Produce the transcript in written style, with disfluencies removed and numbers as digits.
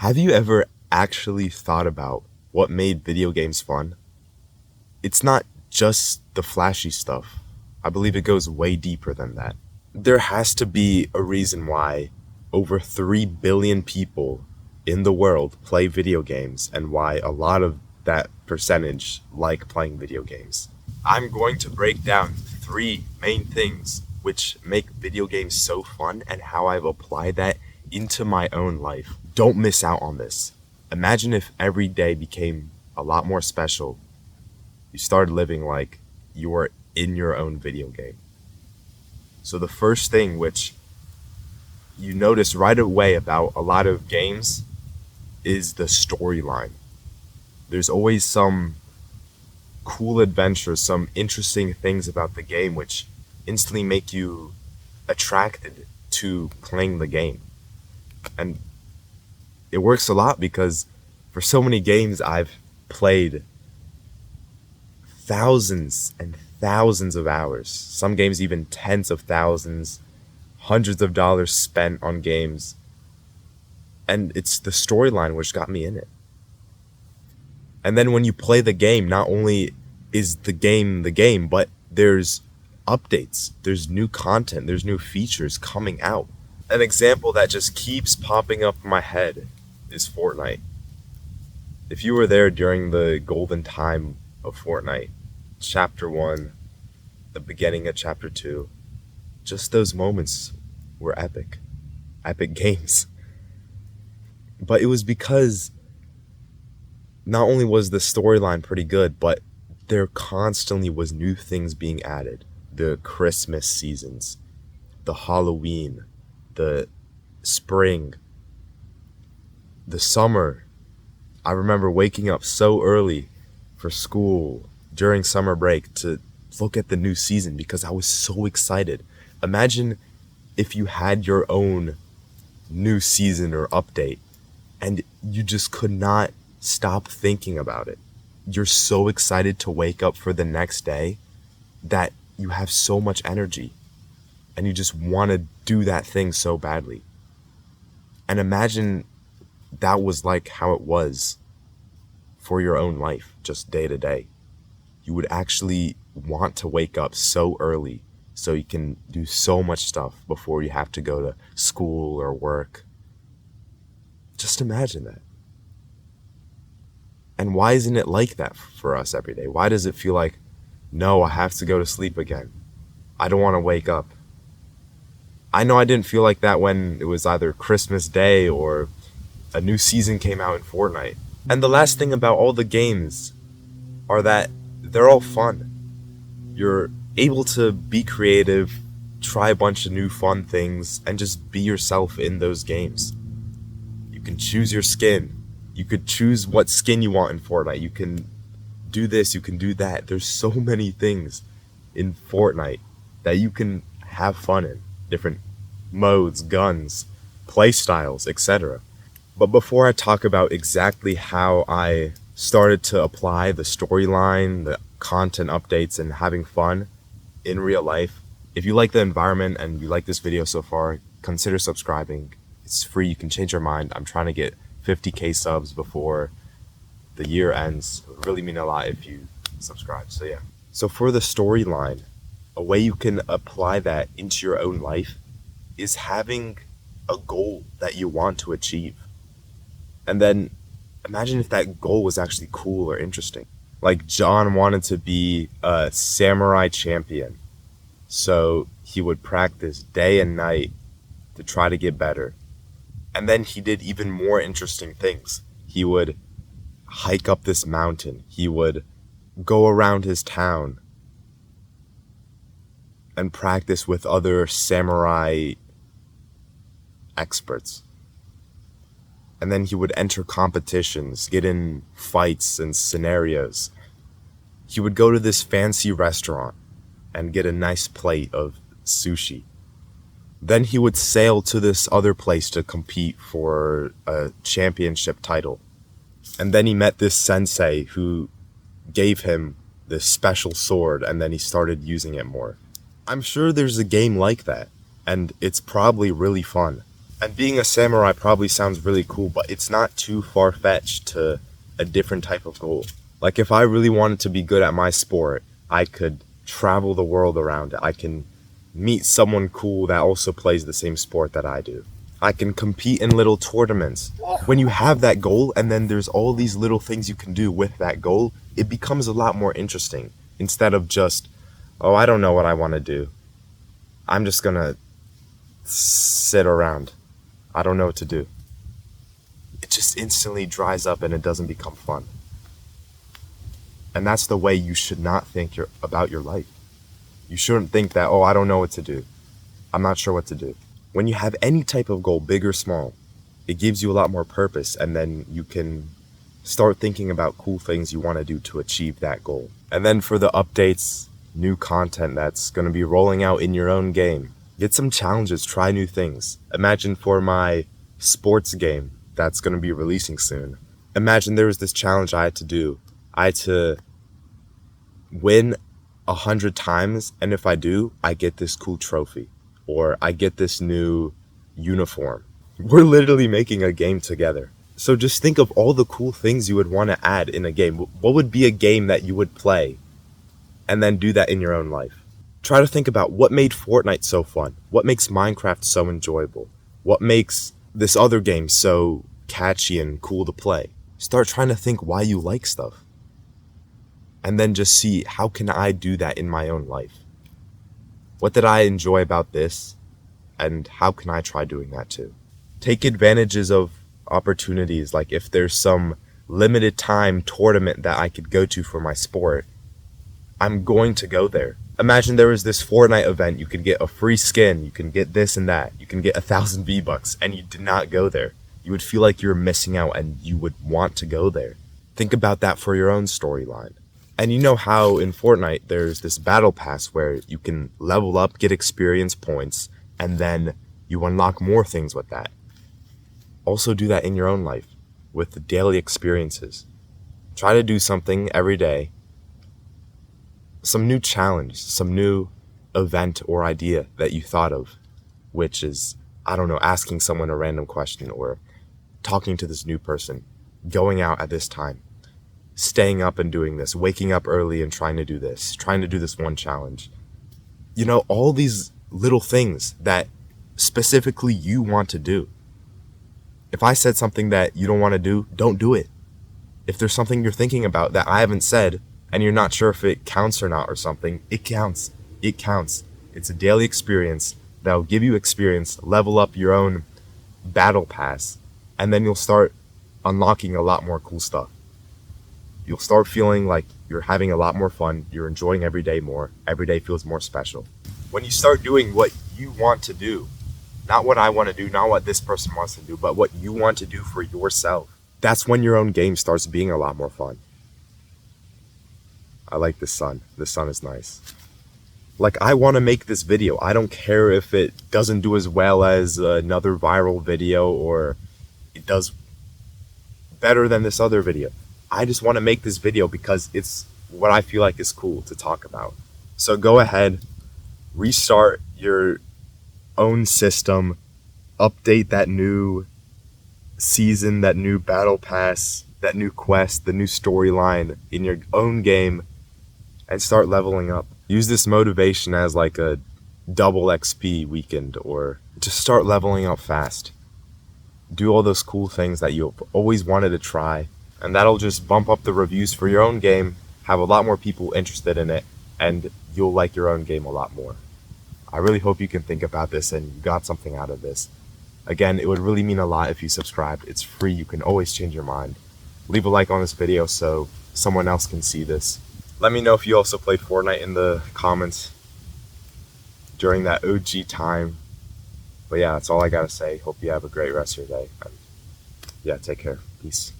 Have you ever actually thought about what made video games fun? It's not just the flashy stuff. I believe it goes way deeper than that. There has to be a reason why over 3 billion people in the world play video games and why a lot of that percentage like playing video games. I'm going to break down 3 main things which make video games so fun and how I've applied that into my own life. Don't miss out on this. Imagine if every day became a lot more special. You started living like you were in your own video game. So the first thing which you notice right away about a lot of games is the storyline. There's always some cool adventure, some interesting things about the game which instantly make you attracted to playing the game. And it works a lot because for so many games I've played thousands and thousands of hours. Some games even tens of thousands, hundreds of dollars spent on games. And it's the storyline which got me in it. And then when you play the game, not only is the game, but there's updates, there's new content, there's new features coming out. An example that just keeps popping up in my head is Fortnite. If you were there during the golden time of Fortnite, Chapter 1, the beginning of Chapter 2, just those moments were epic. Epic games. But it was because not only was the storyline pretty good, but there constantly was new things being added. The Christmas seasons, the Halloween, the spring, the summer. I remember waking up so early for school during summer break to look at the new season because I was so excited. Imagine if you had your own new season or update and you just could not stop thinking about it. You're so excited to wake up for the next day that you have so much energy and you just want to do that thing so badly. And imagine that was like how it was for your own life, just day to day. You would actually want to wake up so early so you can do so much stuff before you have to go to school or work. Just imagine that. And why isn't it like that for us every day? Why does it feel like, no, I have to go to sleep again. I don't want to wake up. I know I didn't feel like that when it was either Christmas Day or a new season came out in Fortnite. And the last thing about all the games are that they're all fun. You're able to be creative, try a bunch of new fun things, and just be yourself in those games. You can choose your skin. You could choose what skin you want in Fortnite. You can do this, you can do that. There's so many things in Fortnite that you can have fun in. Different modes, guns, play styles, etc. But before I talk about exactly how I started to apply the storyline, the content updates, and having fun in real life, if you like the environment and you like this video so far, consider subscribing. It's free, you can change your mind. I'm trying to get 50k subs before the year ends. It would really mean a lot if you subscribe. So yeah. So for the storyline, a way you can apply that into your own life is having a goal that you want to achieve. And then imagine if that goal was actually cool or interesting. Like John wanted to be a samurai champion. So he would practice day and night to try to get better. And then he did even more interesting things. He would hike up this mountain. He would go around his town and practice with other samurai experts. And then he would enter competitions, get in fights and scenarios. He would go to this fancy restaurant and get a nice plate of sushi. Then he would sail to this other place to compete for a championship title. And then he met this sensei who gave him this special sword, and then he started using it more. I'm sure there's a game like that, and it's probably really fun. And being a samurai probably sounds really cool, but it's not too far-fetched to a different type of goal. Like if I really wanted to be good at my sport, I could travel the world around it. I can meet someone cool that also plays the same sport that I do. I can compete in little tournaments. When you have that goal and then there's all these little things you can do with that goal, it becomes a lot more interesting instead of just, oh, I don't know what I want to do. I'm just gonna sit around. I don't know what to do. It just instantly dries up and it doesn't become fun. And that's the way you should not think about your life. You shouldn't think that, oh, I don't know what to do. I'm not sure what to do. When you have any type of goal, big or small, it gives you a lot more purpose, and then you can start thinking about cool things you want to do to achieve that goal. And then for the updates, new content that's going to be rolling out in your own game, get some challenges, try new things. Imagine for my sports game that's going to be releasing soon. Imagine there was this challenge I had to do. I had to win 100 times, and if I do, I get this cool trophy, or I get this new uniform. We're literally making a game together. So just think of all the cool things you would want to add in a game. What would be a game that you would play and then do that in your own life? Try to think about what made Fortnite so fun. What makes Minecraft so enjoyable? What makes this other game so catchy and cool to play? Start trying to think why you like stuff. And then just see, how can I do that in my own life? What did I enjoy about this? And how can I try doing that too? Take advantages of opportunities. Like if there's some limited time tournament that I could go to for my sport, I'm going to go there. Imagine there was this Fortnite event. You could get a free skin. You can get this and that. You can get 1,000 V-Bucks, and you did not go there. You would feel like you were missing out, and you would want to go there. Think about that for your own storyline. And you know how in Fortnite there's this battle pass where you can level up, get experience points, and then you unlock more things with that. Also do that in your own life with the daily experiences. Try to do something every day, some new challenge, some new event or idea that you thought of, which is, I don't know, asking someone a random question or talking to this new person, going out at this time, staying up and doing this, waking up early and trying to do this one challenge. You know, all these little things that specifically you want to do. If I said something that you don't want to do, don't do it. If there's something you're thinking about that I haven't said and you're not sure if it counts or not or something, it counts. It counts. It's a daily experience that'll give you experience, level up your own battle pass, and then you'll start unlocking a lot more cool stuff. You'll start feeling like you're having a lot more fun. You're enjoying every day more. Every day feels more special. When you start doing what you want to do, not what I want to do, not what this person wants to do, but what you want to do for yourself, that's when your own game starts being a lot more fun. I like the sun. The sun is nice. Like, I want to make this video. I don't care if it doesn't do as well as another viral video or it does better than this other video. I just want to make this video because it's what I feel like is cool to talk about. So go ahead, restart your own system, update that new season, that new battle pass, that new quest, the new storyline in your own game, and start leveling up. Use this motivation as like a double XP weekend, or just start leveling up fast. Do all those cool things that you've always wanted to try, and that'll just bump up the reviews for your own game, have a lot more people interested in it, and you'll like your own game a lot more. I really hope you can think about this and you got something out of this. Again, it would really mean a lot if you subscribed. It's free. You can always change your mind. Leave a like on this video so someone else can see this. Let me know if you also play Fortnite in the comments during that OG time. But yeah, that's all I gotta say. Hope you have a great rest of your day. And yeah, take care. Peace.